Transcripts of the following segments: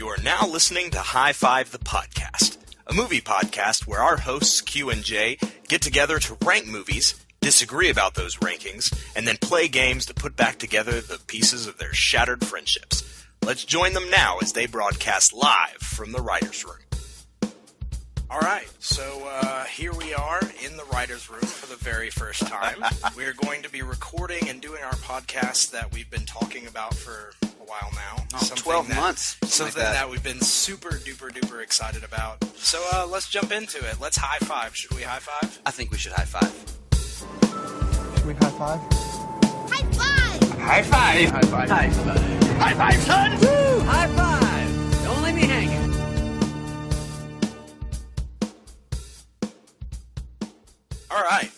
You are now listening to High Five the Podcast, a movie podcast where our hosts, Q and J, get together to rank movies, disagree about those rankings, and then play games to put back together the pieces of their shattered friendships. Let's join them now as they broadcast live from the writer's room. Alright, so here we are in the writer's room for the very first time. We're going to be recording and doing our podcast that we've been talking about for a while now. 12 months. Something that we've been super duper excited about. So let's jump into it. Let's high five. Should we high five? I think we should high five. Should we high five? High five! High five! High five. High five! High five, son! Woo! High five! Don't leave me hanging. Alright,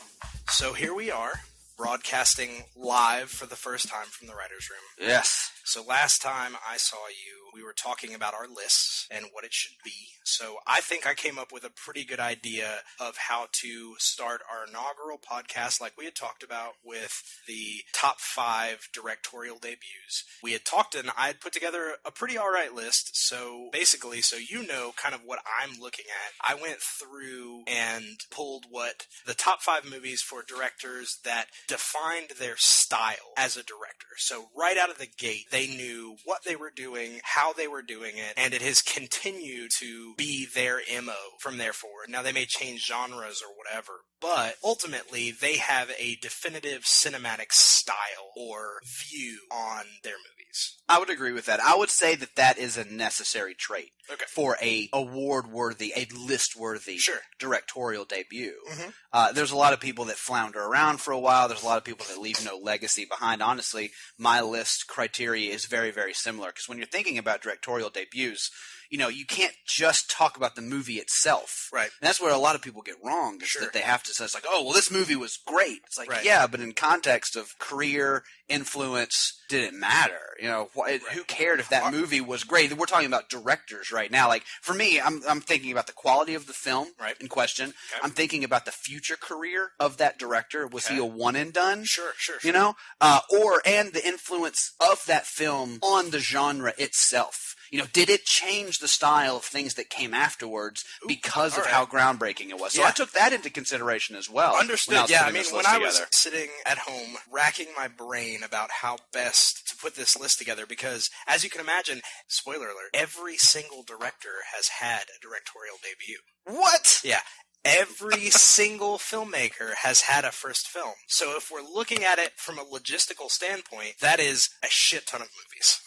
so here we are, broadcasting live for the first time from the writer's room. Yes. So last time I saw you, we were talking about our lists and what it should be. So I think I came up with a pretty good idea of how to start our inaugural podcast like we had talked about with the top 5 directorial debuts. We had talked and I had put together a pretty alright list. So basically, so you know kind of what I'm looking at, I went through and pulled what the top 5 movies for directors that defined their style as a director. So right out of the gate, they knew what they were doing, how they were doing it, and it has continued to be their MO from there forward. Now, they may change genres or whatever, but ultimately, they have a definitive cinematic style or view on their movies. I would agree with that. I would say that that is a necessary trait for a award-worthy, a list-worthy directorial debut. Mm-hmm. There's a lot of people that flounder around for a while. There's a lot of people that leave no legacy behind. Honestly, my list criteria is very, very similar because when you're thinking about directorial debuts, you know, you can't just talk about the movie itself. Right. And that's where a lot of people get wrong, is that they have to say, it's like, oh, well, this movie was great. It's like, yeah, but in context of career, influence, did it matter? You know, who cared if that movie was great? We're talking about directors right now. Like, for me, I'm thinking about the quality of the film in question. Okay. I'm thinking about the future career of that director. Was he a one and done? Sure. You know? And the influence of that film on the genre itself. You know, did it change the style of things that came afterwards because of how groundbreaking it was? So I took that into consideration as well. Understood. Yeah, I mean, when I was sitting at home racking my brain about how best to put this list together, because as you can imagine, spoiler alert, every single director has had a directorial debut. What? Yeah. Every single filmmaker has had a first film. So if we're looking at it from a logistical standpoint, that is a shit ton of movies.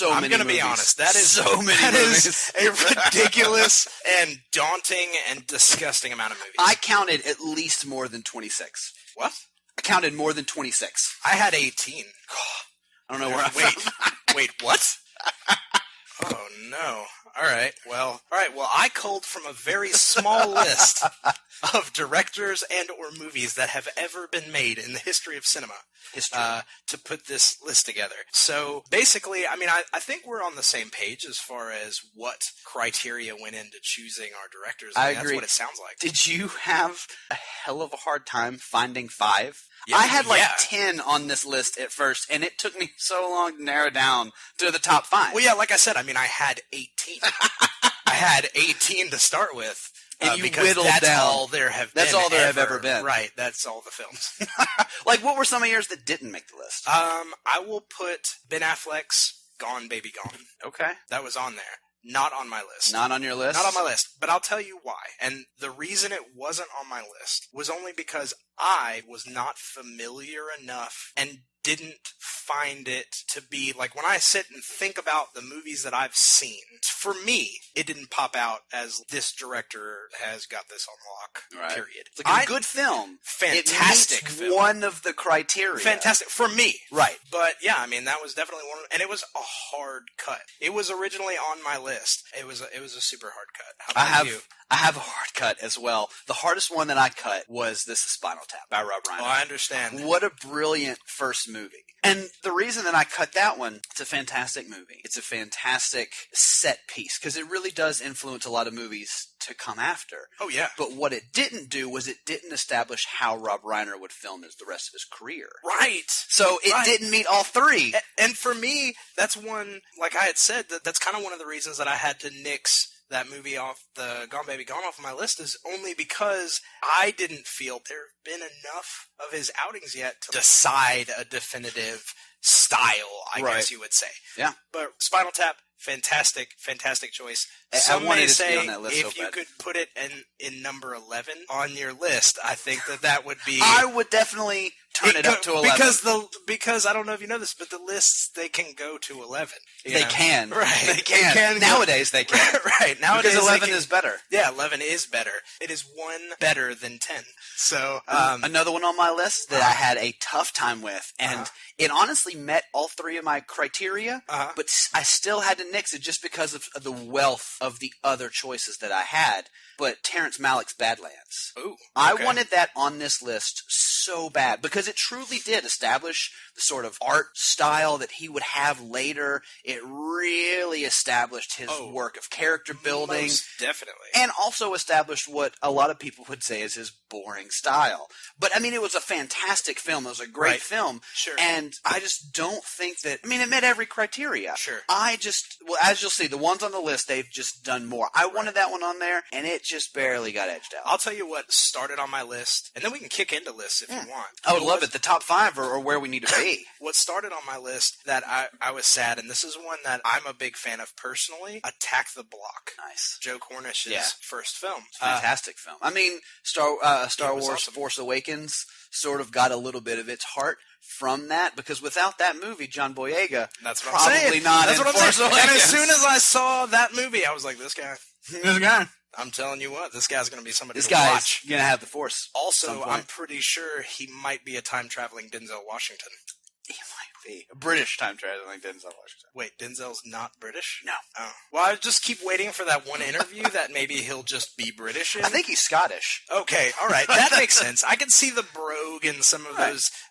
I'm going to be honest. That is a ridiculous and daunting and disgusting amount of movies. I counted at least more than 26. What? I counted more than 26. I had 18. I don't know where I Wait, what? Oh, no. All right. Well, I culled from a very small list of directors and or movies that have ever been made in the history of cinema to put this list together. So basically, I mean, I think we're on the same page as far as what criteria went into choosing our directors. I agree. That's what it sounds like. Did you have a hell of a hard time finding 5? Yeah, I had 10 on this list at first, and it took me so long to narrow down to the top 5. Well, yeah, like I said, I mean, I had 18. I had 18 to start with. And you because whittled that's down. all there have been. That's all there have ever been. Right, that's all the films. Like, what were some of yours that didn't make the list? I will put Ben Affleck's Gone Baby Gone. Okay. That was on there. Not on my list. Not on your list? Not on my list, but I'll tell you why. And the reason it wasn't on my list was only because I was not familiar enough and didn't find it to be, like, when I sit and think about the movies that I've seen, for me, it didn't pop out as this director has got this on lock, period. It's like a good film. Fantastic it meets film. one of the criteria. Fantastic. For me. Right. But, yeah, I mean, that was definitely one of them. And it was a hard cut. It was originally on my list. It was a super hard cut. How about you? I have a hard cut as well. The hardest one that I cut was This is Spinal Tap by Rob Reiner. Oh, I understand. What a brilliant first movie. movie. And the reason that I cut that one, it's a fantastic movie. It's a fantastic set piece because it really does influence a lot of movies to come after. Oh, yeah. But what it didn't do was it didn't establish how Rob Reiner would film the rest of his career. Right. So it didn't meet all three. And for me, that's one, like I had said, that's kind of one of the reasons that I had to nix that movie off the Gone Baby Gone off of my list, is only because I didn't feel there had been enough of his outings yet to decide a definitive style, I guess you would say. Yeah. But Spinal Tap, fantastic choice. Some may say, if you could put it in number 11 on your list, I think that would be... I would definitely turn it up to 11. Because I don't know if you know this, but the lists, they can go to 11. They can. Right. They can. Nowadays, they can. Right. Nowadays, because 11 is better. Yeah, 11 is better. It is one better than 10. So another one on my list that I had a tough time with, and it honestly met all three of my criteria, but I still had to nix it just because of the wealth of the other choices that I had. But Terrence Malick's Badlands. Ooh, okay. I wanted that on this list so bad because it truly did establish the sort of art style that he would have later. It really established his work of character building. Most definitely. And also established what a lot of people would say is his boring style. But, I mean, it was a fantastic film. It was a great film. Sure. And I just don't think that... I mean, it met every criteria. Sure. Well, as you'll see, the ones on the list, they've just done more. I wanted that one on there, and it just barely got edged out. I'll tell you what started on my list, and then we can kick into lists if you want. I would love it. The top 5 or where we need to be. What started on my list that I was sad, and this is one that I'm a big fan of personally, Attack the Block. Nice. Joe Cornish's first film. Fantastic film. I mean, Star Wars awesome. Force Awakens sort of got a little bit of its heart from that, because without that movie, John Boyega, that's what probably I'm saying. not that's in what I'm Force saying. Awakens. And as soon as I saw that movie, I was like, this guy. This guy. I'm telling you what, this guy's going to be somebody This to guy's watch. going to have the Force. Also, I'm pretty sure he might be a time-traveling Denzel Washington. He might be. A British time-traveling Denzel Washington. Wait, Denzel's not British? No. Oh. Well, I just keep waiting for that one interview that maybe he'll just be British in. I think he's Scottish. Okay, all right. That makes sense. I can see the brogue in some of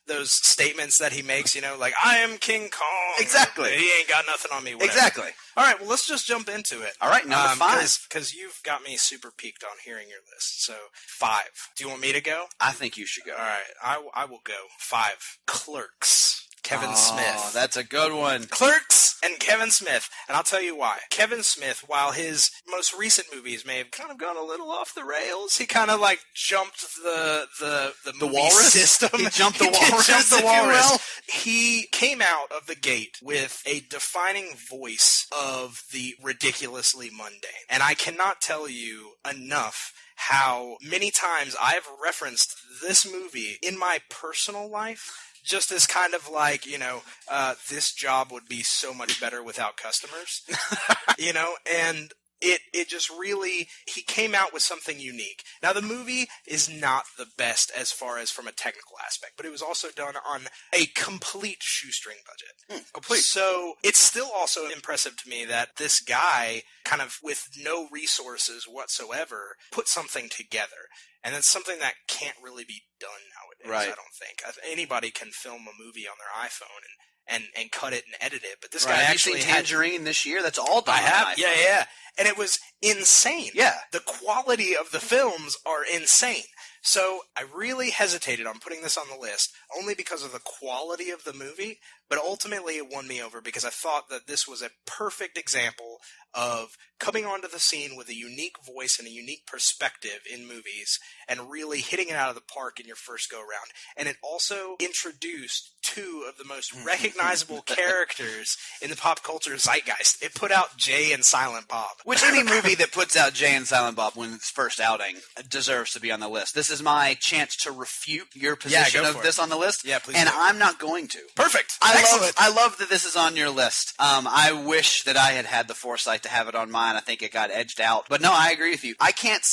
those statements that he makes, like, I am King Kong. Exactly. He ain't got nothing on me. Whatever. Exactly. All right, well, let's just jump into it. All right, number 5. Because you've got me super peaked on hearing your list. So, 5. Do you want me to go? I think you should go. All right, I will go. 5. Clerks. Kevin Smith. Oh, that's a good one. Clerks and Kevin Smith. And I'll tell you why. Kevin Smith, while his most recent movies may have kind of gone a little off the rails, he kind of like jumped the movie walrus system. He jumped the walrus. Jumped the walrus. He came out of the gate with a defining voice of the ridiculously mundane. And I cannot tell you enough how many times I've referenced this movie in my personal life, just as kind of like, this job would be so much better without customers, and it just really, he came out with something unique. Now, the movie is not the best as far as from a technical aspect, but it was also done on a complete shoestring budget. Complete. So it's still also impressive to me that this guy, kind of with no resources whatsoever, put something together. And it's something that can't really be done nowadays, I don't think. Anybody can film a movie on their iPhone and cut it and edit it, but this guy actually had Tangerine this year. That's all done. I have, yeah, and it was insane. Yeah, the quality of the films are insane. So I really hesitated on putting this on the list only because of the quality of the movie, but ultimately it won me over because I thought that this was a perfect example of coming onto the scene with a unique voice and a unique perspective in movies and really hitting it out of the park in your first go-round. And it also introduced 2 of the most recognizable characters in the pop culture zeitgeist. It put out Jay and Silent Bob. Which any movie that puts out Jay and Silent Bob when its first outing deserves to be on the list. This is my chance to refute your position of this on the list. Yeah, please. And I'm not going to. Perfect. I love that this is on your list. I wish that I had the foresight like to have it on mine. I think it got edged out. But no, I agree with you. I can't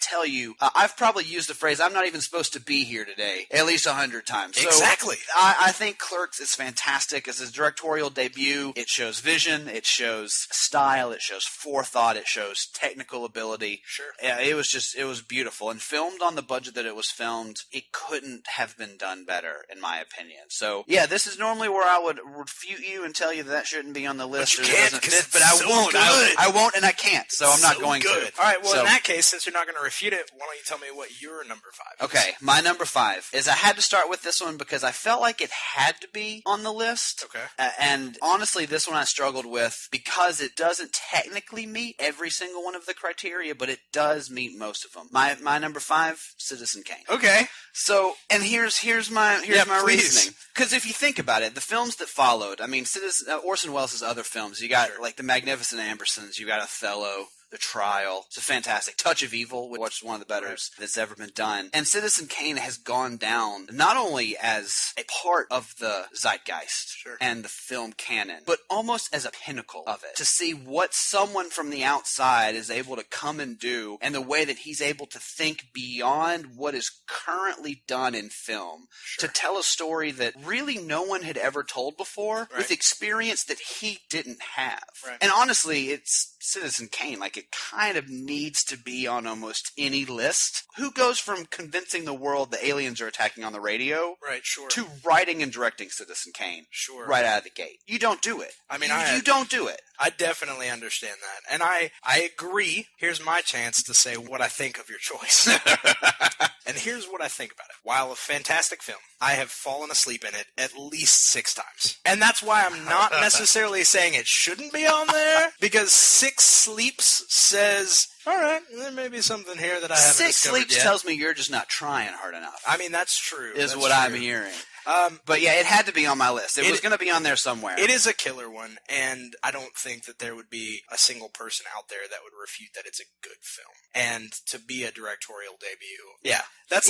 tell you. I've probably used the phrase, I'm not even supposed to be here today, at least 100 times. So exactly. I think Clerks is fantastic. It's his directorial debut. It shows vision. It shows style. It shows forethought. It shows technical ability. Sure. Yeah, it was beautiful. And filmed on the budget that it was filmed, it couldn't have been done better, in my opinion. So, yeah, this is normally where I would refute you and tell you that shouldn't be on the list. But you can't, but I won't. I won't, and I can't. So I'm not going to. All right, well, in that case, since you're not going to refute it, why don't you tell me what your number 5 is? Okay, my number 5 is I had to start with this one because I felt like it had to be on the list. Okay. And honestly, this one I struggled with because it doesn't technically meet every single one of the criteria, but it does meet most of them. My number 5, Citizen Kane. Okay. So, and here's my reasoning. Because if you think about it, the films that followed, I mean, Orson Welles' other films, you got like The Magnificent Ambersons, you got Othello, The Trial. It's a fantastic Touch of Evil, which is one of the better that's ever been done. And Citizen Kane has gone down not only as a part of the zeitgeist and the film canon, but almost as a pinnacle of it. To see what someone from the outside is able to come and do, and the way that he's able to think beyond what is currently done in film, to tell a story that really no one had ever told before, with experience that he didn't have. Right. And honestly, it's Citizen Kane. Like, it kind of needs to be on almost any list. Who goes from convincing the world the aliens are attacking on the radio to writing and directing Citizen Kane right out of the gate? You don't do it. I mean, you don't do it. I definitely understand that. And I agree. Here's my chance to say what I think of your choice. And here's what I think about it. While a fantastic film, I have fallen asleep in it at least 6 times. And that's why I'm not necessarily saying it shouldn't be on there, because 6 sleeps says, all right, there may be something here that I haven't discovered yet. 6 sleeps tells me you're just not trying hard enough. I mean, that's true. Is what I'm hearing. But yeah, it had to be on my list. It was going to be on there somewhere. It is a killer one, and I don't think that there would be a single person out there that would refute that it's a good film. And to be a directorial debut, that's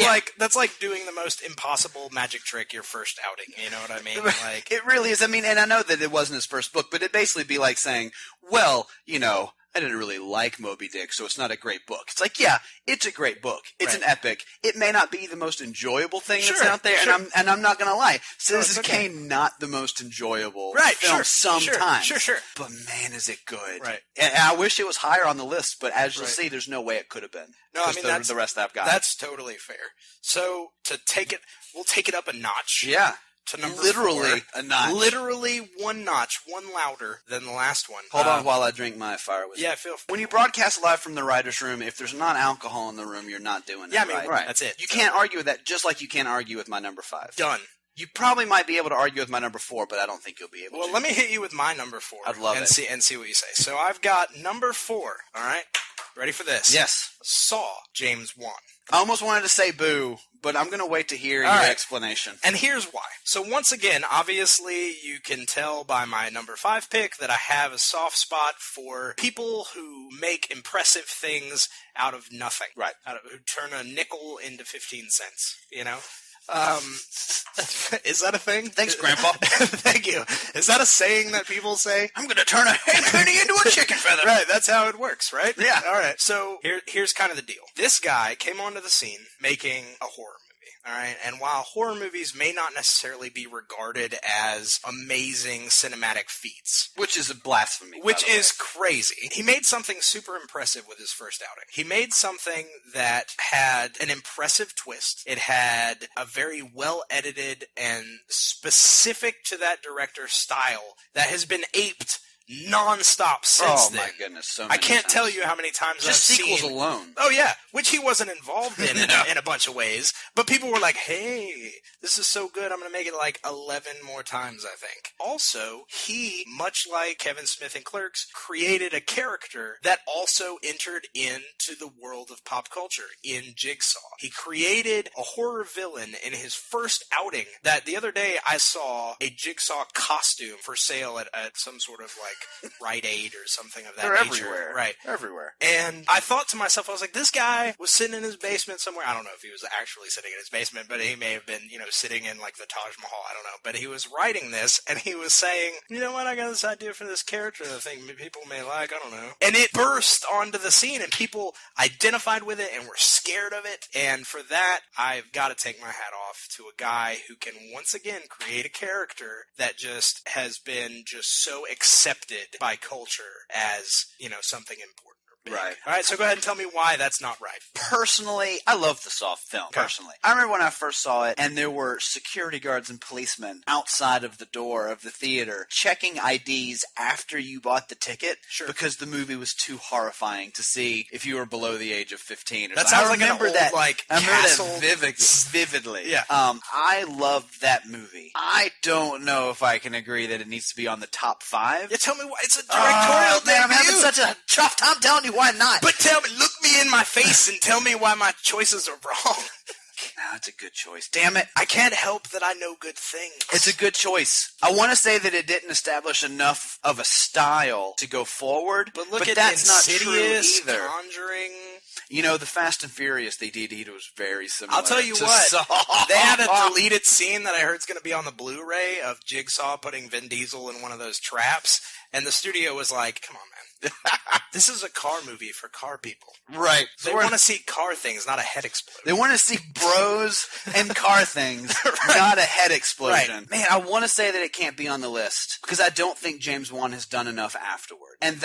like doing the most impossible magic trick your first outing. You know what I mean? Like, it really is. I mean, and I know that it wasn't his first book, but it'd basically be like saying, well, you know, I didn't really like Moby Dick, so it's not a great book. It's like, yeah, it's a great book. It's an epic. It may not be the most enjoyable thing that's out there, and I'm not going to lie. Citizen Kane, not the most enjoyable film sometimes. Sure. But man, is it good. Right. And I wish it was higher on the list, but as you'll see, there's no way it could have been. No, I mean, that's the rest that I've got. That's totally fair. So, we'll take it up a notch. Yeah. To number literally 4. A notch. Literally one notch, one louder than the last one. Hold on while I drink my fire whiskey. Yeah, feel free. When you broadcast live from the writer's room, if there's not alcohol in the room, you're not doing it. Yeah, I mean, right. That's it. You can't argue with that, just like you can't argue with my number 5. Done. You probably might be able to argue with my number 4, but I don't think you'll be able to. Well, let me hit you with my number 4. I'd love it. See what you say. So I've got number 4. All right? Ready for this? Yes. Saw, James Wan. I almost wanted to say boo, but I'm going to wait to hear your explanation. And here's why. So once again, obviously, you can tell by my number 5 pick that I have a soft spot for people who make impressive things out of nothing. Right. Who turn a nickel into 15 cents, you know? Is that a thing? Thanks, Grandpa. Thank you. Is that a saying that people say? I'm going to turn a penny into a chicken feather. Right, that's how it works, right? Yeah. All right, so here's kind of the deal. This guy came onto the scene making a horror movie. All right, and while horror movies may not necessarily be regarded as amazing cinematic feats, which is a blasphemy, which is crazy, he made something super impressive with his first outing. He made something that had an impressive twist. It had a very well edited and specific to that director's style that has been aped non-stop since then. Oh my goodness, so many I can't times. Tell you how many times just I've sequels seen alone. Oh yeah, which he wasn't involved in in a bunch of ways, but people were like, hey, this is so good, I'm going to make it like 11 more times, I think. Also, he, much like Kevin Smith in Clerks, created a character that also entered into the world of pop culture in Jigsaw. He created a horror villain in his first outing that the other day I saw a Jigsaw costume for sale at some sort of like like Rite Aid or something of that They're nature. everywhere. Right. Everywhere. And I thought to myself, I was like, this guy was sitting in his basement somewhere. I don't know if he was actually sitting in his basement, but he may have been, sitting in like the Taj Mahal. I don't know. But he was writing this and he was saying, you know what, I got this idea for this character that I think people may like. I don't know. And it burst onto the scene and people identified with it and were scared of it. And for that, I've got to take my hat off to a guy who can once again create a character that just has been just so accepted by culture as, something important. Right. All right, so go ahead and tell me why that's not right. Personally, I love the Saw film, Okay. personally. I remember when I first saw it, and there were security guards and policemen outside of the door of the theater checking IDs after you bought the ticket because the movie was too horrifying to see if you were below the age of 15. Or that something. sounds like an old, I remember castle. that vividly. Yeah. I loved that movie. I don't know if I can agree that it needs to be on the top 5. Yeah, tell me why. It's a directorial debut. Man, I'm having such a tough time telling you why not. But look me in my face and tell me why my choices are wrong. No, it's a good choice. Damn it. I can't help that I know good things. It's a good choice. I want to say that it didn't establish enough of a style to go forward, but look at that's Insidious, not true either. Conjuring. The Fast and Furious they did was very similar. I'll tell you what. They had a deleted scene that I heard is going to be on the Blu-ray of Jigsaw putting Vin Diesel in one of those traps, and the studio was like, come on, man. This is a car movie for car people. Right. They want to see car things, not a head explosion. They want to see bros and car things, not a head explosion. Right. Man, I want to say that it can't be on the list because I don't think James Wan has done enough afterward. And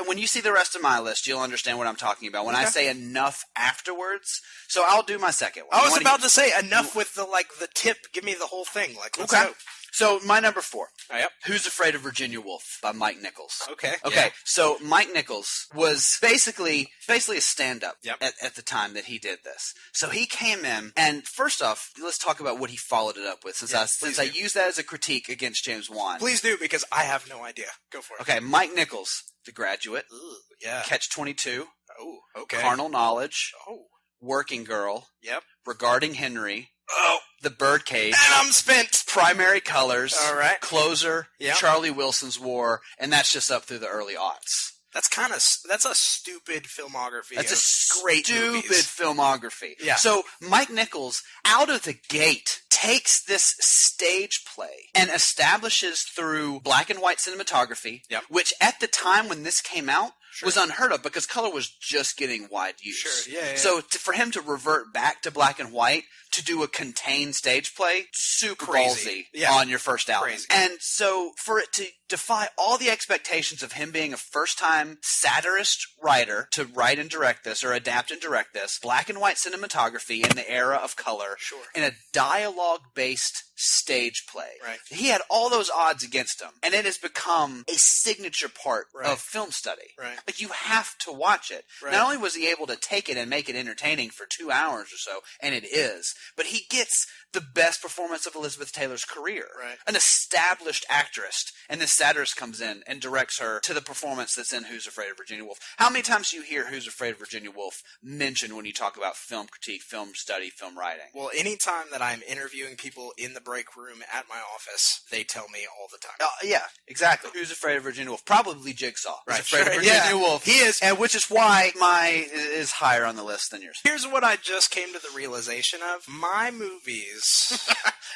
when you see the rest of my list, you'll understand what I'm talking about. When I say enough afterwards, so I'll do my second one. I was about to say enough with the tip. Give me the whole thing. Let's go. So my number 4. Oh, yep. Who's Afraid of Virginia Woolf by Mike Nichols. Okay. Yeah. So Mike Nichols was basically a stand-up at the time that he did this. So he came in, and first off, let's talk about what he followed it up with, since I used that as a critique against James Wan. Please do, because I have no idea. Go for it. Okay, Mike Nichols, The Graduate. Ooh, yeah. Catch-22. Oh, okay. Carnal Knowledge. Oh. Working Girl. Yep. Regarding Henry. Oh. The Birdcage. And I'm spent. Primary Colors. All right. Closer. Yep. Charlie Wilson's War. And that's just up through the early aughts. That's a stupid filmography. That's a great stupid movies. filmography. Yeah. So Mike Nichols, out of the gate, takes this stage play and establishes through black and white cinematography, which at the time when this came out was unheard of because color was just getting wide use. Sure, yeah. So for him to revert back to black and white to do a contained stage play, super crazy. ballsy on your first album. Crazy. And so for it to defy all the expectations of him being a first-time satirist writer to write and direct this or adapt and direct this, black and white cinematography in the era of color, in a dialogue-based stage play. Right. He had all those odds against him, and it has become a signature part of film study. Right. Like, you have to watch it. Right. Not only was he able to take it and make it entertaining for 2 hours or so, and it is, but he gets the best performance of Elizabeth Taylor's career. Right. An established actress, and this satirist comes in and directs her to the performance that's in Who's Afraid of Virginia Woolf. How many times do you hear Who's Afraid of Virginia Woolf mentioned when you talk about film critique, film study, film writing? Well, anytime that I'm interviewing people in the break room at my office, they tell me all the time. Yeah, exactly. Who's Afraid of Virginia Woolf? Probably Jigsaw. Right. Who's Afraid of Virginia Woolf. He is. And which is why my is higher on the list than yours. Here's what I just came to the realization of. My movies...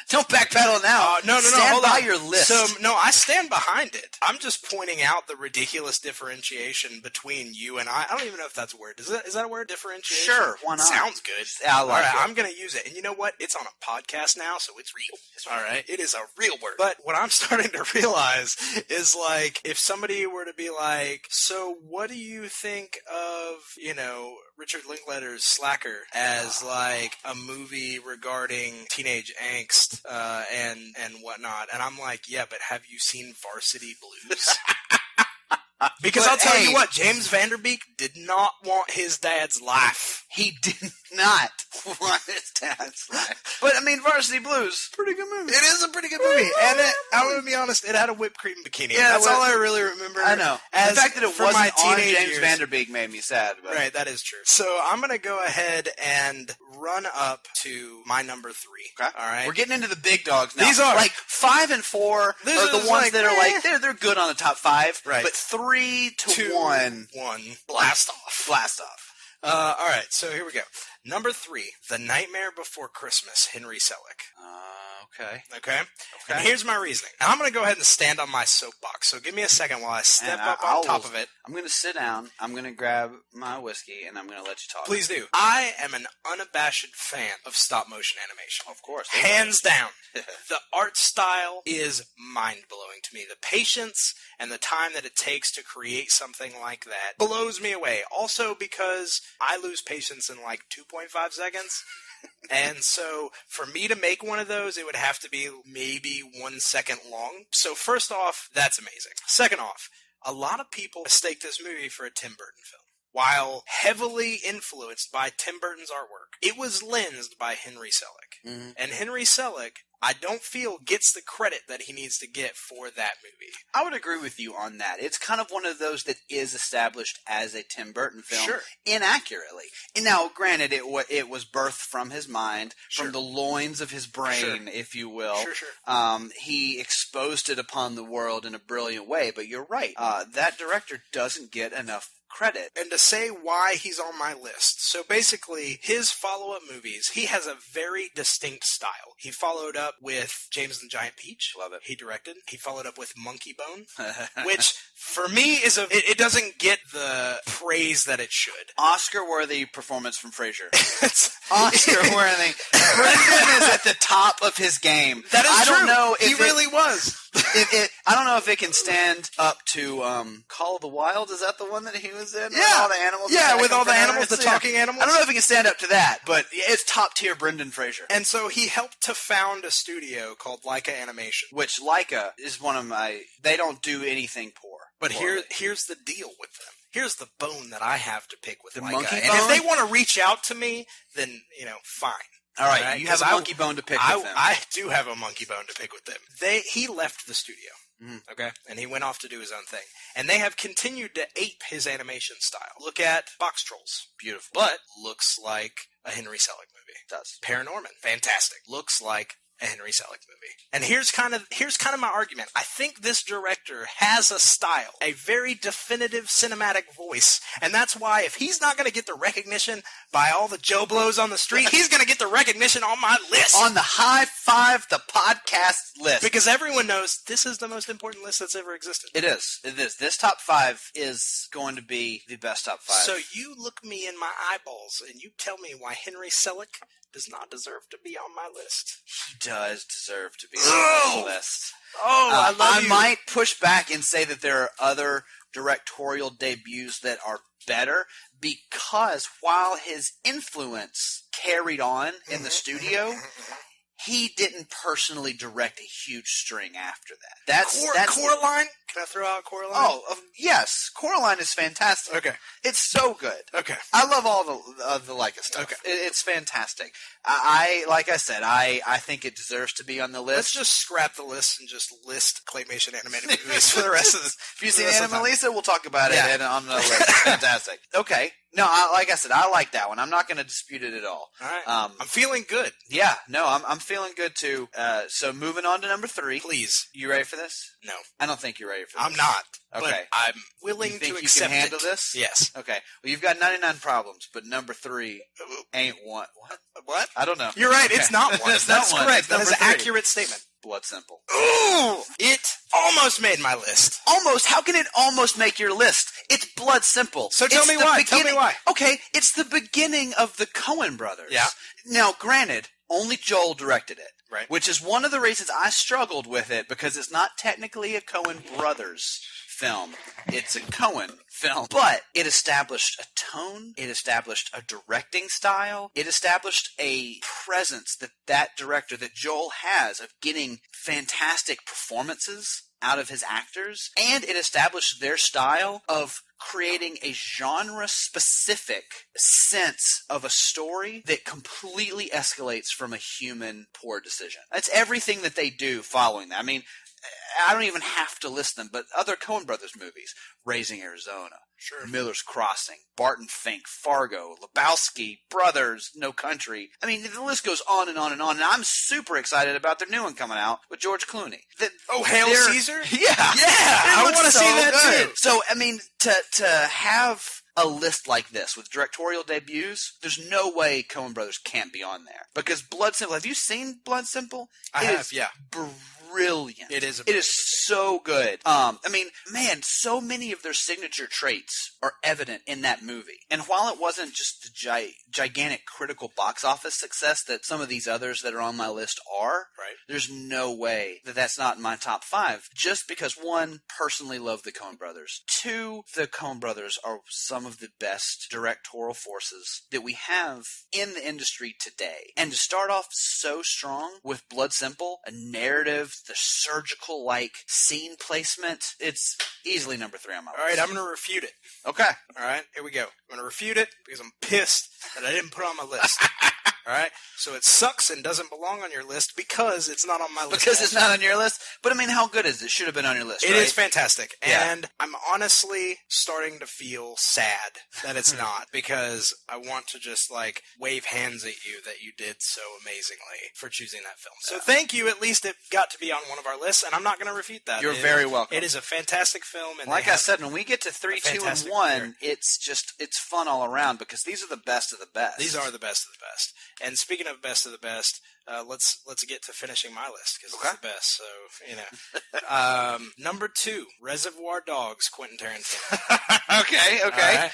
Don't backpedal now. No. Stand hold by on. your list. So, no, I stand behind it. I'm just pointing out the ridiculous differentiation between you and I. I don't even know if that's a word. Is that a word, differentiation? Sure, why not? Sounds good. I like all right, it. I'm going to use it. And you know what? It's on a podcast now, so it's real. All right? It is a real word. But what I'm starting to realize is, like, if somebody were to be like, so what do you think of, Richard Linklater's Slacker as, like, a movie regarding teenage angst and whatnot? And I'm like, yeah, but have you seen Varsity Blues? Because I'll tell you what, James Van Der Beek did not want his dad's life. He did not want his dad slapped. But, I mean, Varsity Blues, pretty good movie. It is a pretty good movie. And I'm going to be honest, it had a whipped cream bikini. Yeah, that's all I really remember. I know. The fact that it wasn't on James Van Der Beek made me sad. But. Right, that is true. So I'm going to go ahead and run up to my number 3. Okay. All right. We're getting into the big dogs now. These are. Like, 5 and 4 are the ones that are like, they're good on the top 5. Right. But 3 to 1. Blast off. Blast off. All right, so here we go. Number 3, The Nightmare Before Christmas, Henry Selick. Okay? And here's my reasoning. Now, I'm going to go ahead and stand on my soapbox, so give me a second while I step up on top of it. I'm going to sit down, I'm going to grab my whiskey, and I'm going to let you talk. Please do. I am an unabashed fan of stop-motion animation. Of course. Hands down. The art style is mind-blowing to me. The patience and the time that it takes to create something like that blows me away. Also because I lose patience in like 2.5 seconds. And so for me to make one of those, it would have to be maybe 1 second long. So first off, that's amazing. Second off, a lot of people mistake this movie for a Tim Burton film. While heavily influenced by Tim Burton's artwork, it was lensed by Henry Selick. Mm-hmm. And Henry Selick, I don't feel gets the credit that he needs to get for that movie. I would agree with you on that. It's kind of one of those that is established as a Tim Burton film inaccurately. And now, granted, it was birthed from his mind, from the loins of his brain, if you will. He exposed it upon the world in a brilliant way. But you're right. That director doesn't get enough credit. And to say why he's on my list. So basically, his follow-up movies, he has a very distinct style. He followed up with James and the Giant Peach. Love it. He directed. He followed up with Monkey Bone, which for me is it doesn't get the praise that it should. Oscar-worthy performance from Frasier. Oscar-worthy. Brendan is at the top of his game. That is true. I don't know if he really was. I don't know if it can stand up to Call of the Wild. Is that the one that he was in? Yeah. With all the animals. Yeah, with all the animals, the talking animals. I don't know if it can stand up to that, but it's top tier Brendan Fraser. And so he helped to found a studio called Leica Animation. Which Leica is one of my... They don't do anything poor. But here's the deal with them. Here's the bone that I have to pick with the Leica. Monkey and bone? if they want to reach out to me, then, fine. All right, you have a monkey bone to pick with them. I do have a monkey bone to pick with them. He left the studio, okay? And he went off to do his own thing. And they have continued to ape his animation style. Look at Box Trolls. Beautiful. But looks like a Henry Selick movie. It does. Paranorman. Fantastic. Looks like a Henry Selick movie. And here's kind of my argument. I think this director has a style, a very definitive cinematic voice, and that's why if he's not going to get the recognition by all the Joe Blows on the street, he's going to get the recognition on my list. On the High Five, the podcast list. Because everyone knows this is the most important list that's ever existed. It is. It is. This top 5 is going to be the best top 5. So you look me in my eyeballs and you tell me why Henry Selick does not deserve to be on my list. He does deserve to be on my list. I love you. I might push back and say that there are other directorial debuts that are better because while his influence carried on in the studio, he didn't personally direct a huge string after that. That's Coraline? Can I throw out Coraline? Oh, yes. Coraline is fantastic. Okay. It's so good. Okay. I love all the Leica stuff. Okay. It's fantastic. Like I said, I think it deserves to be on the list. Let's just scrap the list and just list claymation animated movies for the rest of this. If you've seen Animalisa, we'll talk about it on the list. Fantastic. Okay. No, like I said, I like that one. I'm not going to dispute it at all. All right. I'm feeling good. Yeah. No, I'm feeling good too. So moving on to number 3. Please. You ready for this? No. I don't think you're ready for this. I'm not. Okay. But I'm willing you think to you accept can handle it. this? Yes. Okay. Well, you've got 99 problems, but number 3 ain't one. What? I don't know. You're right. It's not one. It's That's not one. correct. It's That is number an 3. accurate statement. Blood Simple. Ooh! It almost made my list. Almost? How can it almost make your list? It's Blood Simple. So tell me why. Tell me why. Okay, it's the beginning of the Coen brothers. Yeah. Now, granted, only Joel directed it. Right. Which is one of the reasons I struggled with it, because it's not technically a Coen brothers film. It's a Coen film. But it established a tone. It established a directing style. It established a presence that director, that Joel has, of getting fantastic performances out of his actors, and it established their style of creating a genre-specific sense of a story that completely escalates from a human poor decision. That's everything that they do following that. I mean, I don't even have to list them, but other Coen Brothers movies, Raising Arizona, Miller's Crossing, Barton Fink, Fargo, Lebowski, Brothers, No Country. I mean, the list goes on and on and on, and I'm super excited about their new one coming out with George Clooney. Hail Caesar? Yeah! I want to see that too! So, I mean, to have a list like this with directorial debuts, there's no way Coen Brothers can't be on there. Because Blood Simple, have you seen Blood Simple? I have, yeah. Brilliant. It is. It is so good. I mean, man, so many of their signature traits are evident in that movie. And while it wasn't just the gigantic critical box office success that some of these others that are on my list are, there's no way that that's not in my top 5. Just because, one, personally love the Coen Brothers. 2, the Coen Brothers are some of the best directorial forces that we have in the industry today. And to start off so strong with Blood Simple, a narrative, the surgical, scene placement, it's easily number 3 on my list. All right, I'm going to refute it. Okay. All right, here we go. I'm going to refute it because I'm pissed that I didn't put it on my list. All right? So it sucks and doesn't belong on your list because it's not on my list. Because it's not on your list? But, I mean, how good is it? It should have been on your list, It right? is fantastic. Yeah. And I'm honestly starting to feel sad that it's not because I want to just, wave hands at you that you did so amazingly for choosing that film. So thank you. At least it got to be on one of our lists, and I'm not going to refute that. You're very welcome. It is a fantastic film. And like I said, when we get to 3, 2, and 1, it's fun all around because these are the best of the best. These are the best of the best. And speaking of best of the best, let's get to finishing my list because it's the best. So number 2, Reservoir Dogs, Quentin Tarantino. Okay. Right.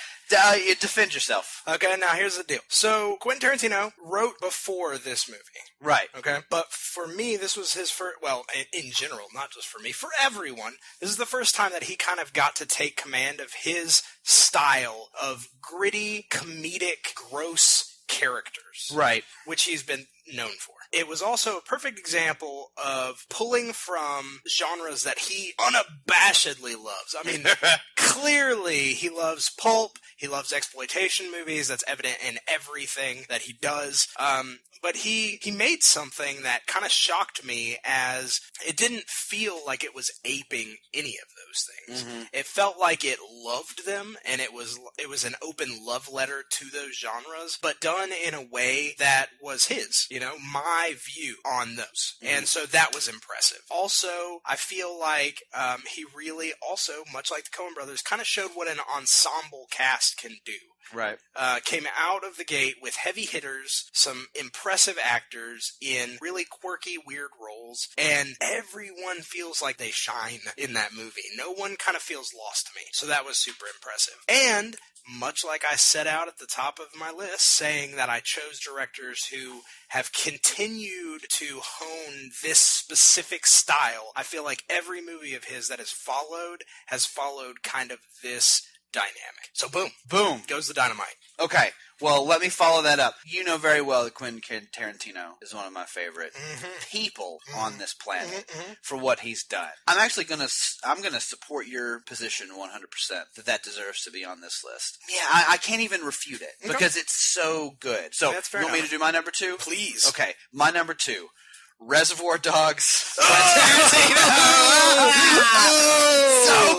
You defend yourself. Okay, now here's the deal. So Quentin Tarantino wrote before this movie, right? Okay, but for me, this was his first. Well, in general, not just for me, for everyone, this is the first time that he kind of got to take command of his style of gritty, comedic, gross characters, right? Which he's been known for. It was also a perfect example of pulling from genres that he unabashedly loves. I mean, clearly he loves pulp, he loves exploitation movies, that's evident in everything that he does. But he made something that kind of shocked me as it didn't feel like it was aping any of those things. Mm-hmm. It felt like it loved them, and it was an open love letter to those genres, but done in a way that was his, my view on those. Mm-hmm. And so that was impressive. Also, I feel like he really also, much like the Coen Brothers, kind of showed what an ensemble cast can do. Right. Came out of the gate with heavy hitters, some impressive actors in really quirky, weird roles, and everyone feels like they shine in that movie. No one kind of feels lost to me. So that was super impressive. And much like I set out at the top of my list, saying that I chose directors who have continued to hone this specific style, I feel like every movie of his that has followed kind of this dynamic. So boom goes the dynamite. Okay, well, let me follow that up. You know very well that Quentin Tarantino is one of my favorite people on this planet for what he's done. I'm actually gonna support your position 100% that deserves to be on this list. Yeah, I can't even refute it because it's so good. So, you want me to do my number 2? Please. Okay, my number 2. Reservoir Dogs. So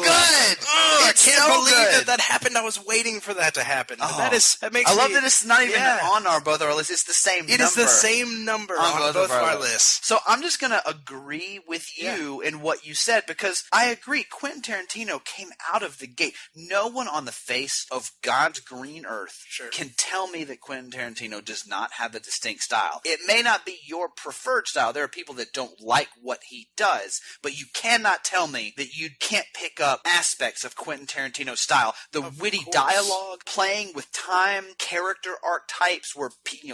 good! I can't believe that happened. I was waiting for that to happen. Oh. That makes I love me, that it's not even on both our lists. It's the same number. It is the same number on both of our lists. So I'm just going to agree with you in what you said because I agree. Quentin Tarantino came out of the gate. No one on the face of God's green earth can tell me that Quentin Tarantino does not have a distinct style. It may not be your preferred style. There are people that don't like what he does, but you cannot tell me that you can't pick up aspects of Quentin Tarantino's style. The witty dialogue, playing with time, character archetypes where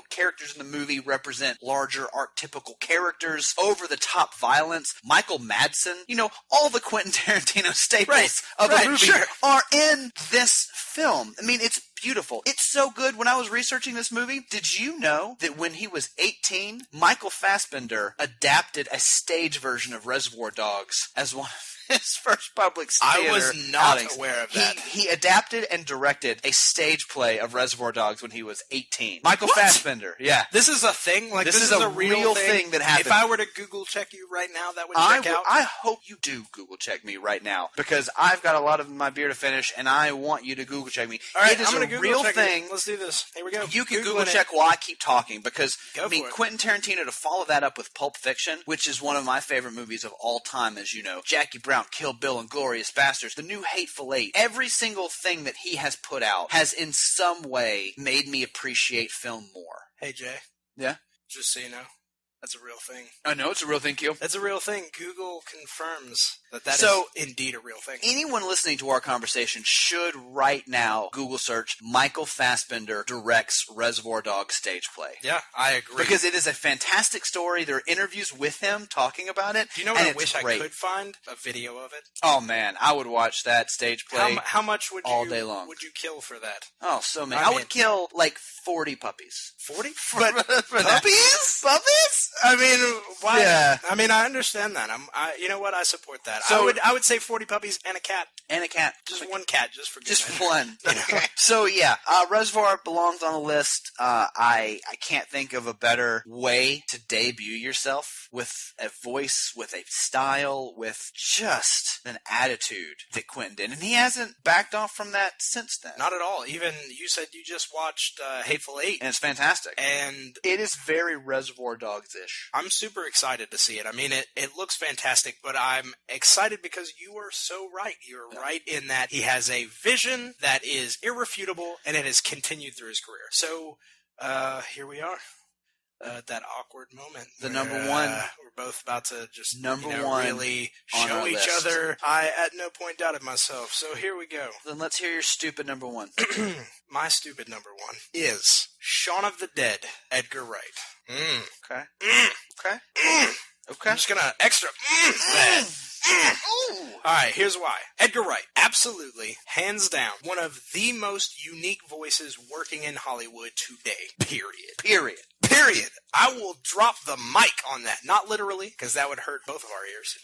characters in the movie represent larger archetypical characters, over-the-top violence, Michael Madsen, all the Quentin Tarantino staples of a movie are in this film. I mean, it's beautiful. It's so good. When I was researching this movie, did you know that when he was 18, Michael Fassbender adapted a stage version of Reservoir Dogs as one of his first public theater I was not outings. aware of that. He adapted and directed a stage play of Reservoir Dogs when he was 18. Michael Fassbender, yeah. This is a thing? Like, this is a real thing that happened. If I were to Google check you right now, that would check out? I hope you do Google check me right now, because I've got a lot of my beer to finish, and I want you to Google check me. All right, it is I'm gonna a Google real check thing. Let's do this. Here we go. You can Google Googling check while I keep talking, because it. Quentin Tarantino, to follow that up with Pulp Fiction, which is one of my favorite movies of all time, as you know, Jackie Brown, Kill Bill, and Glorious Bastards, the new Hateful Eight, every single thing that he has put out has in some way made me appreciate film more. Hey, Jay. Yeah? Just so you know, that's a real thing. I know it's a real thing, Keel. That's a real thing. Google confirms that is indeed a real thing. Anyone listening to our conversation should right now Google search Michael Fassbender directs Reservoir Dogs stage play. Yeah, I agree. Because it is a fantastic story. There are interviews with him talking about it. Do you know what I wish I could find? A video of it. Oh man, I would watch that stage play. How much would all day long would you kill for that? Oh, so many. I would kill like 40 puppies. 40? But puppies? Puppies? I mean, why? Yeah. I mean, I understand that. You know what? I support that. So, I would say 40 puppies and a cat. And a cat. Just one cat, just for good Just measure. one. So yeah, Reservoir belongs on the list. I can't think of a better way to debut yourself with a voice, with a style, with just an attitude that Quentin did. And he hasn't backed off from that since then. Not at all. Even you said you just watched Hateful Eight. And it's fantastic. And it is very Reservoir Dogs-ish. I'm super excited to see it. I mean, it looks fantastic, but I'm excited because you are so right. You're right in that he has a vision that is irrefutable, and it has continued through his career. So, here we are. That awkward moment. The number one. We're both about to just one really show each other. I at no point doubted myself. So here we go. Then let's hear your stupid number one. My stupid number one is Shaun of the Dead, Edgar Wright. Okay. Okay. Okay. I'm just gonna extra that. Alright, here's why. Edgar Wright, absolutely, hands down, one of the most unique voices working in Hollywood today. Period. I will drop the mic on that. Not literally, because that would hurt both of our ears.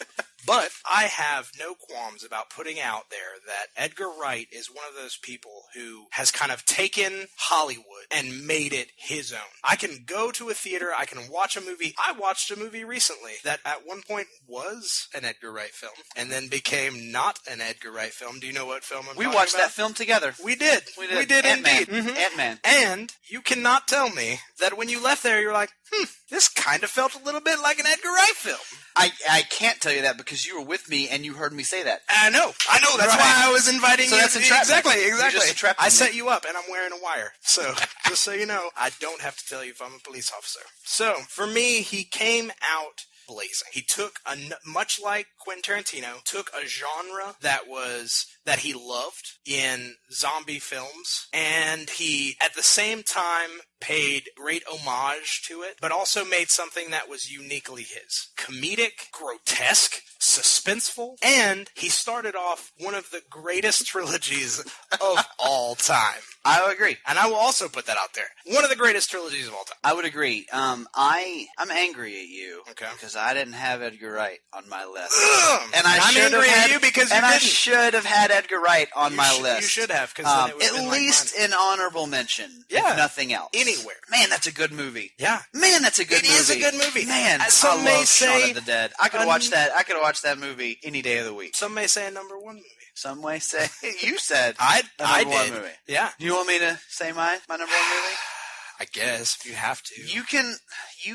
But I have no qualms about putting out there that Edgar Wright is one of those people who has kind of taken Hollywood and made it his own. I can go to a theater, I can watch a movie. I watched a movie recently that at one point was an Edgar Wright film and then became not an Edgar Wright film. Do you know what film I'm talking about? We watched that film together. We did. We did indeed. Mm-hmm. Ant-Man. And you cannot tell me that when you left there, you're like, this kind of felt a little bit like an Edgar Wright film. I can't tell you that because you were with me and you heard me say that. I know. That's right. Why I was inviting you. That's entrapment. Exactly. I set you up and I'm wearing a wire. So, just so you know, I don't have to tell you if I'm a police officer. So, for me, he came out blazing. He took, much like Quentin Tarantino, took a genre that he loved in zombie films, and he, at the same time, paid great homage to it, but also made something that was uniquely his. Comedic, grotesque, suspenseful, and he started off one of the greatest trilogies of all time. I agree. And I will also put that out there. One of the greatest trilogies of all time. I would agree. I'm angry at you. Okay. Because I didn't have Edgar Wright on my list. And I'm angry at you because you didn't. I should have had Edgar Wright on my list. You should have, because at least an honorable mention, if nothing else. Anywhere. Man, that's a good movie. Yeah. Man, that's a good movie. It is a good movie. Man, some I love Shaun of the Dead. I could watch that. I could watch that movie any day of the week. Some may say a number one movie. Some may say you said I did. One movie. Yeah. Do you want me to say my number one movie? I guess if you have to. You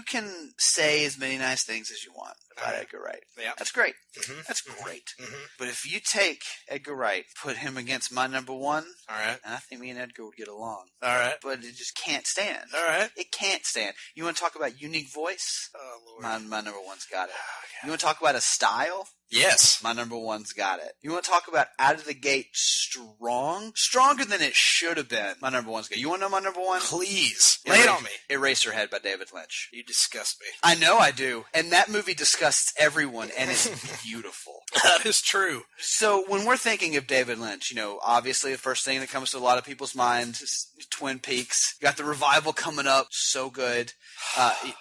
can say as many nice things as you want about Edgar Wright. Yeah. That's great. Mm-hmm. That's great. Mm-hmm. But if you take Edgar Wright, put him against my number one, all right, and I think me and Edgar would get along. All right. But it just can't stand. All right. It can't stand. You want to talk about unique voice? Oh, Lord. My number one's got it. Oh, yeah. You want to talk about a style? Yes. My number one's got it. You want to talk about out of the gate strong? Stronger than it should have been. My number one's got it. You want to know my number one? Please. Lay it on me. Eraserhead by David Lynch. You disgust me. I know I do. And that movie disgusts everyone, and it's beautiful. That is true. So when we're thinking of David Lynch, obviously the first thing that comes to a lot of people's minds is Twin Peaks. You got the revival coming up, so good.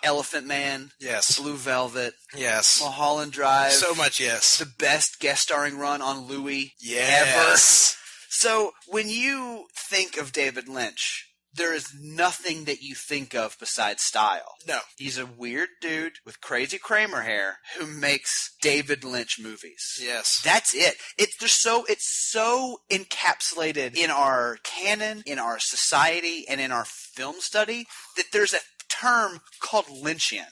Elephant Man. Yes. Blue Velvet. Yes. Mulholland Drive. So much yes. The best guest starring run on Louis ever. So when you think of David Lynch, there is nothing that you think of besides style. No. He's a weird dude with crazy Kramer hair who makes David Lynch movies. Yes. That's it. It's so encapsulated in our canon, in our society, and in our film study that there's a term called Lynchian.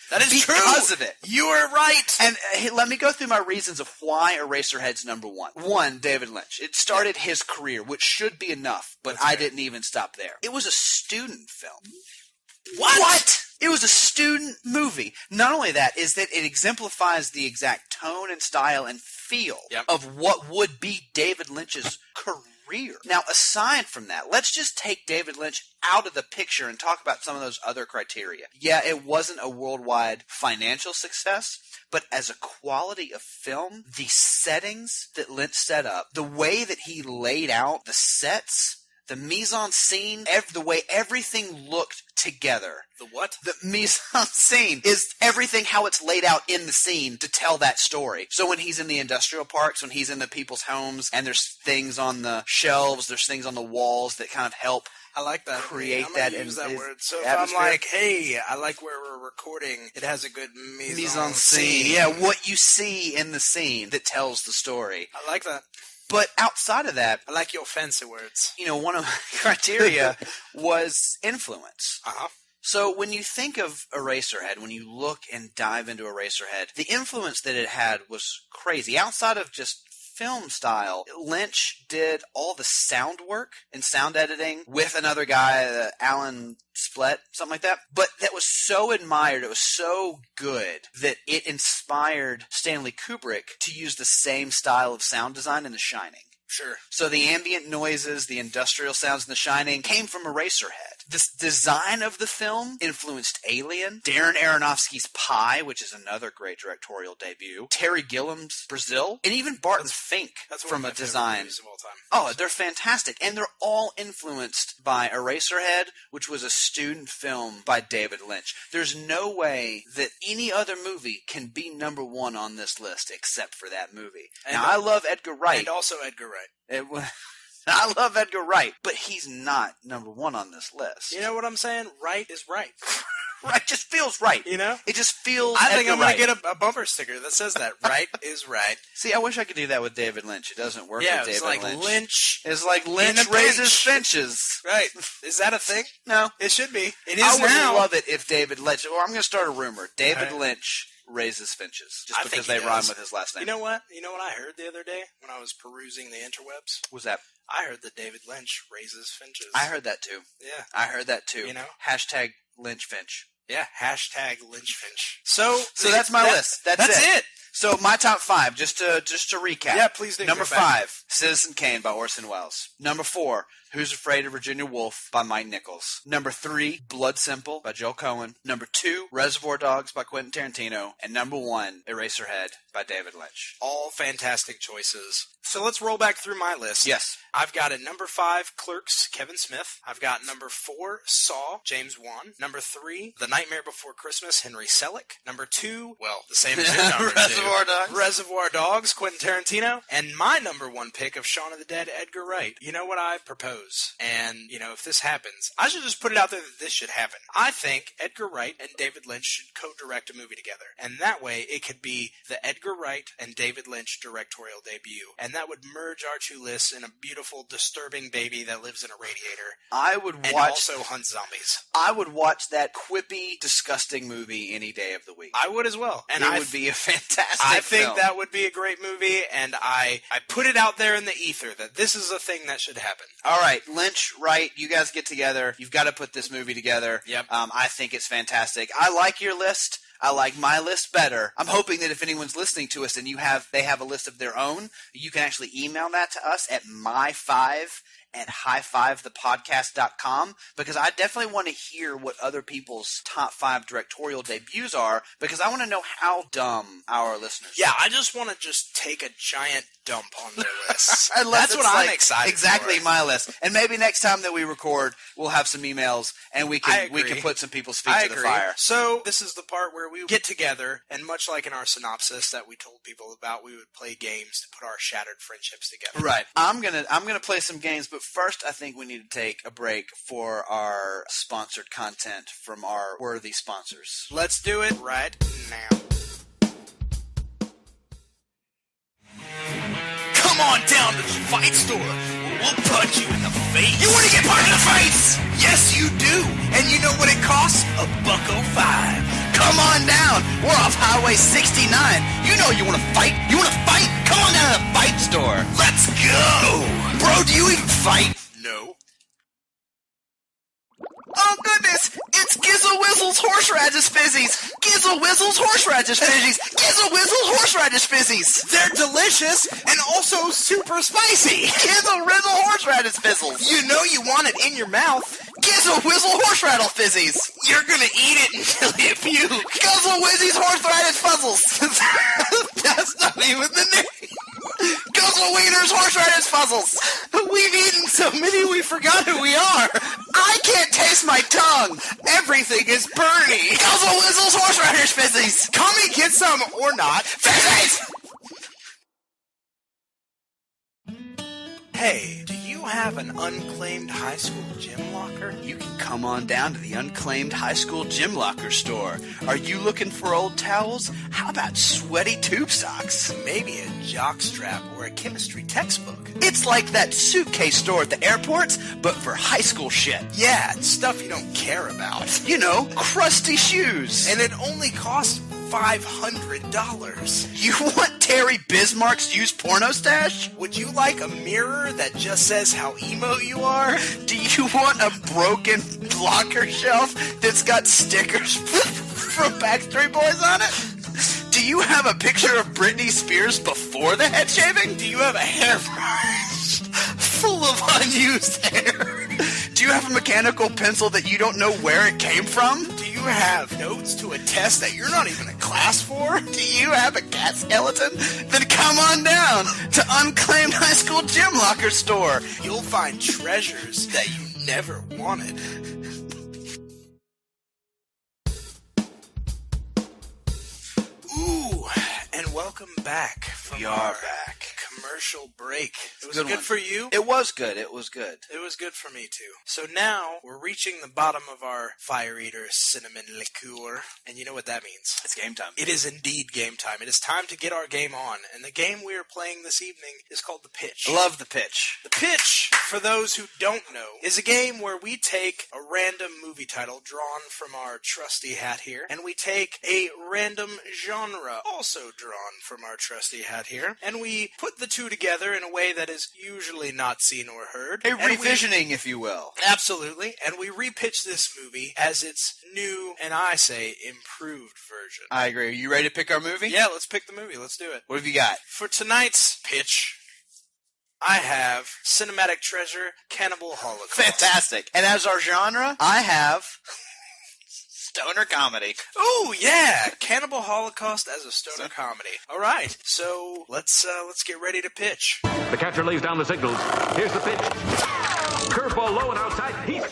That is true. Because of it. You are right. And let me go through my reasons of why Eraserhead's number one. One, David Lynch. It started his career, which should be enough, but I didn't even stop there. It was a student film. What? It was a student movie. Not only that, is that it exemplifies the exact tone and style and feel of what would be David Lynch's career. Now, aside from that, let's just take David Lynch out of the picture and talk about some of those other criteria. Yeah, it wasn't a worldwide financial success, but as a quality of film, the settings that Lynch set up, the way that he laid out the sets, the mise-en-scene, the way everything looked together. The what? The mise-en-scene is everything how it's laid out in the scene to tell that story. So when he's in the industrial parks, when he's in the people's homes, and there's things on the shelves, there's things on the walls that kind of help I like that. Create I'm that. Use that word. So if atmosphere. I'm like, hey, I like where we're recording, it has a good mise-en-scene. Yeah, what you see in the scene that tells the story. I like that. But outside of that, I like your fancy words. One of my criteria was influence. Uh-huh. So when you think of Eraserhead, when you look and dive into Eraserhead, the influence that it had was crazy. Outside of just film style, Lynch did all the sound work and sound editing with another guy, Alan Splett, something like that. But that was so admired, it was so good that it inspired Stanley Kubrick to use the same style of sound design in The Shining. Sure. So the ambient noises, the industrial sounds in The Shining came from Eraserhead. The design of the film influenced Alien, Darren Aronofsky's Pi, which is another great directorial debut, Terry Gilliam's Brazil, and even Barton Fink from a design. Movies of all time. Oh, they're fantastic. And they're all influenced by Eraserhead, which was a student film by David Lynch. There's no way that any other movie can be number one on this list except for that movie. And now, I love Edgar Wright. And also Edgar Wright. I love Edgar Wright, but he's not number one on this list. You know what I'm saying? Right is right. Right just feels right. It just feels I think Edgar I'm going to Wright. get a bumper sticker that says that. Right is right. See, I wish I could do that with David Lynch. It doesn't work with David Lynch. It's like Lynch raises finches. Right. Is that a thing? No. It should be. It is I would now. love it if David Lynch... Well, I'm going to start a rumor. David Lynch raises finches just because they rhyme with his last name. You know what? You know what I heard the other day when I was perusing the interwebs? What was that? I heard that David Lynch raises finches. I heard that too. Yeah. I heard that too. Hashtag Lynch Finch. Yeah, hashtag Lynch Finch. So that's my list. That's it. So my top five, just to recap. Yeah, please do. Number 5, Citizen Kane by Orson Welles. Number 4, Who's Afraid of Virginia Woolf by Mike Nichols. Number 3, Blood Simple by Joel Cohen. Number 2, Reservoir Dogs by Quentin Tarantino. And number 1, Eraserhead by David Lynch. All fantastic choices. So let's roll back through my list. Yes. I've got at number 5, Clerks, Kevin Smith. I've got number 4, Saw, James Wan. Number 3, The Nightmare Before Christmas, Henry Selick. Number 2, well, the same as your number 2. Reservoir Dogs, Quentin Tarantino. And my number 1 pick of Shaun of the Dead, Edgar Wright. You know what I propose? And, if this happens, I should just put it out there that this should happen. I think Edgar Wright and David Lynch should co-direct a movie together. And that way, it could be the Edgar Wright and David Lynch directorial debut. And that would merge our two lists in a beautiful, disturbing baby that lives in a radiator. I would watch... And also hunts zombies. I would watch that quippy, disgusting movie any day of the week. I would as well. And it would be a fantastic I think film. that would be a great movie, and I put it out there in the ether that this is a thing that should happen. All right, Lynch, Wright, you guys get together. You've got to put this movie together. Yep. I think it's fantastic. I like your list. I like my list better. I'm hoping that if anyone's listening to us and they have a list of their own, you can actually email that to us at my5 at highfivethepodcast.com, because I definitely want to hear what other people's top 5 directorial debuts are, because I want to know how dumb our listeners Yeah, are. I just want to just take a giant dump on their lists. Unless That's it's what I'm like excited exactly for. my list. And maybe next time that we record, we'll have some emails and we I can agree. put some people's feet I to agree. the fire. So this is the part where we get together, and much like in our synopsis that we told people about, we would play games to put our shattered friendships together. Right. I'm gonna play some games, but first I think we need to take a break for our sponsored content from our worthy sponsors. Let's do it right now. Come on down to the fight store. We'll punch you in the face. You want to get punched in the face? Yes, you do. And you know what it costs? $1.05. Come on down. We're off Highway 69. You know you want to fight. You want to fight? Come on down to the fight store. Let's go. Bro, do you even fight? No. Oh goodness! It's Gizzle Whizzle's Horseradish Fizzies! Gizzle Whizzle's Horseradish Fizzies! Gizzle Whizzle's Horseradish Fizzies! They're delicious and also super spicy. Gizzle Whizzle Horseradish Fizzles! You know you want it in your mouth. Gizzle Whizzle Horseradish Fizzies! You're gonna eat it until you puke. Guzzle Whizzy's Horseradish Fuzzles! That's not even the name. Guzzle Wiener's Horseradish Fuzzles! We've eaten so many we forgot who we are. I can't taste my tongue! Everything is burny. Guzzle Whizzle's Horseradish Fizzies! Come and get some or not. Fizzies! Hey, do you have an unclaimed high school gym locker? You can come on down to the Unclaimed High School Gym Locker store. Are you looking for old towels? How about sweaty tube socks? Maybe a jock strap or a chemistry textbook. It's like that suitcase store at the airports, but for high school shit. Yeah, it's stuff you don't care about. You know, crusty shoes. And it only costs $500. You want Terry Bismarck's used porno stash? Would you like a mirror that just says how emo you are? Do you want a broken locker shelf that's got stickers from Backstreet Boys on it? Do you have a picture of Britney Spears before the head shaving? Do you have a hairbrush full of unused hair? Do you have a mechanical pencil that you don't know where it came from? Do you have notes to a test that you're not even in class for? Do you have a cat skeleton? Then come on down to Unclaimed High School Gym Locker store. You'll find treasures that you never wanted. Ooh, and welcome back from our commercial break. It was good for you? It was good. It was good. It was good for me, too. So now, we're reaching the bottom of our Fire Eater cinnamon liqueur, and you know what that means. It's game time. It is indeed game time. It is time to get our game on, and the game we are playing this evening is called The Pitch. I love The Pitch. The Pitch, for those who don't know, is a game where we take a random movie title drawn from our trusty hat here, and we take a random genre also drawn from our trusty hat here, and we put the two together in a way that is usually not seen or heard. A revisioning, if you will. Absolutely. And we repitch this movie as its new, and I say, improved version. I agree. Are you ready to pick our movie? Yeah, let's pick the movie. Let's do it. What have you got? For tonight's pitch, I have Cinematic Treasure, Cannibal Holocaust. Fantastic. And as our genre, I have stoner comedy. Ooh, yeah! Cannibal Holocaust as a stoner comedy. All right, so let's get ready to pitch. The catcher lays down the signals. Here's the pitch. Curveball low and outside. He's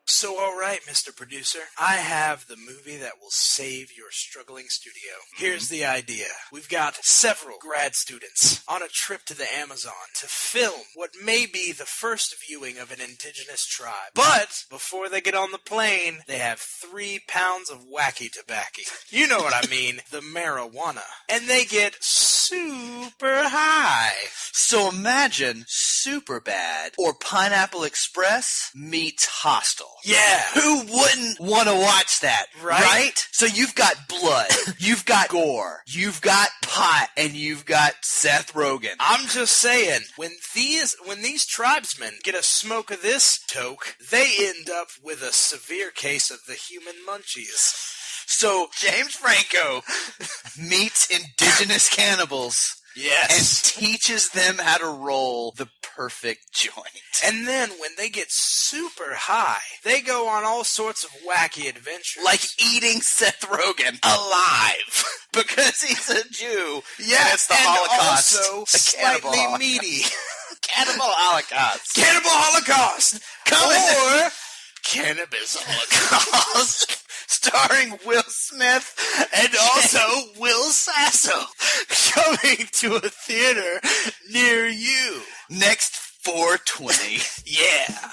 So, all right, Mr. Producer, I have the movie that will save your struggling studio. Here's the idea. We've got several grad students on a trip to the Amazon to film what may be the first viewing of an indigenous tribe. But before they get on the plane, they have 3 pounds of wacky tobacco. You know what I mean, the marijuana. And they get super high. So imagine Superbad or Pineapple Express meets Hostel. Yeah. Who wouldn't want to watch that, right? So you've got blood, you've got gore, you've got pot, and you've got Seth Rogen. I'm just saying, when these tribesmen get a smoke of this toke, they end up with a severe case of the human munchies. So James Franco meets indigenous cannibals. Yes. And teaches them how to roll the perfect joint. And then when they get super high, they go on all sorts of wacky adventures. Like eating Seth Rogen alive. Because he's a Jew. Yeah, it's the and Holocaust. Also slightly meaty. Cannibal Holocaust. Cannibal Holocaust. Or Cannabis Holocaust. Starring Will Smith and also Will Sasso. Coming to a theater near you. Next 4/20. Yeah.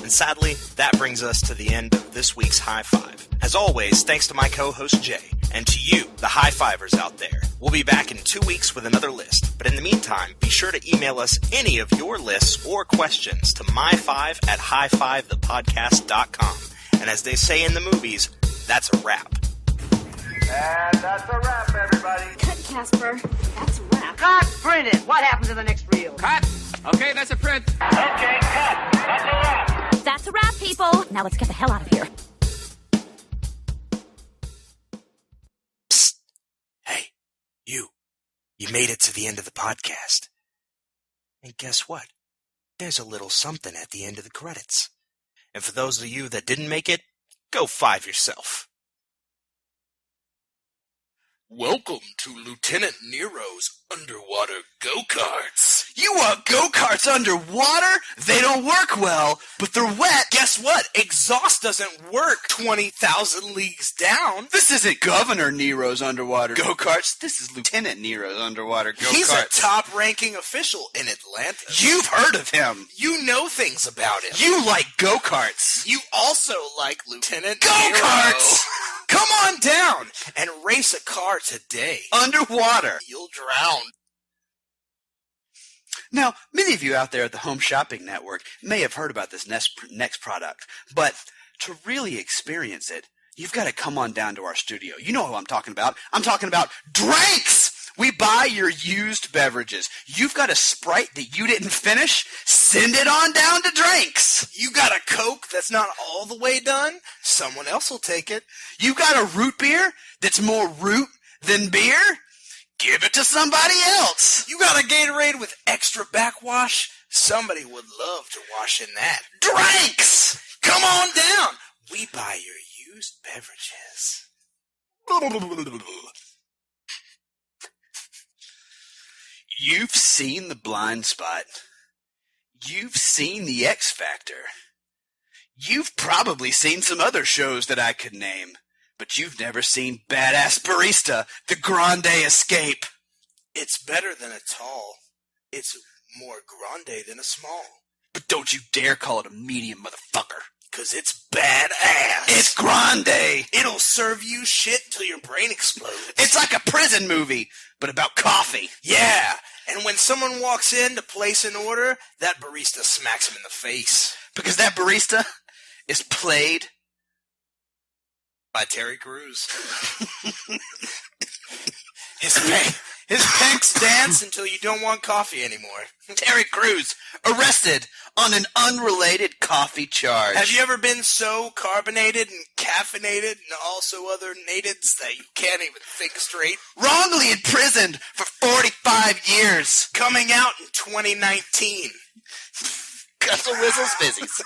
And sadly, that brings us to the end of this week's High Five. As always, thanks to my co-host Jay, and to you, the High Fivers out there. We'll be back in 2 weeks with another list, but in the meantime, be sure to email us any of your lists or questions to my5@highfivethepodcast.com. And as they say in the movies, that's a wrap. And that's a wrap, everybody. Cut, Casper. That's a wrap. Cut! Print it! What happens to the next reel? Cut! Okay, that's a print. Okay, cut. That's a wrap. That's a wrap, people. Now let's get the hell out of here. Psst. Hey, you made it to the end of the podcast. And guess what? There's a little something at the end of the credits. And for those of you that didn't make it, go five yourself. Welcome to Lieutenant Nero's underwater go-karts. You want go-karts underwater? They don't work well, but they're wet. Guess what? Exhaust doesn't work 20,000 leagues down. This isn't Governor Nero's underwater go-karts. This is Lieutenant Nero's underwater go-karts. He's a top-ranking official in Atlanta. You've heard of him. You know things about him. You like go-karts. You also like Lieutenant Go-karts! Nero. Come on down and race a car today. Underwater. You'll drown. Now, many of you out there at the Home Shopping Network may have heard about this next product, but to really experience it, you've got to come on down to our studio. You know who I'm talking about. I'm talking about Drinks! We buy your used beverages. You've got a Sprite that you didn't finish? Send it on down to Drinks. You got a Coke that's not all the way done? Someone else will take it. You got a root beer that's more root than beer? Give it to somebody else. You got a Gatorade with extra backwash? Somebody would love to wash in that. Drinks! Come on down. We buy your used beverages. You've seen The Blind Spot. You've seen The X Factor. You've probably seen some other shows that I could name, but you've never seen Badass Barista, The Grande Escape. It's better than a tall. It's more grande than a small. But don't you dare call it a medium, motherfucker. 'Cause it's badass. It's grande. It'll serve you shit till your brain explodes. It's like a prison movie, but about coffee. Yeah, and when someone walks in to place an order, that barista smacks him in the face. Because that barista is played by Terry Crews. His pecs dance until you don't want coffee anymore. Terry Crews, arrested on an unrelated coffee charge. Have you ever been so carbonated and caffeinated and also other natives that you can't even think straight? Wrongly imprisoned for 45 years. Coming out in 2019. Guzzle Whizzles Fizzies.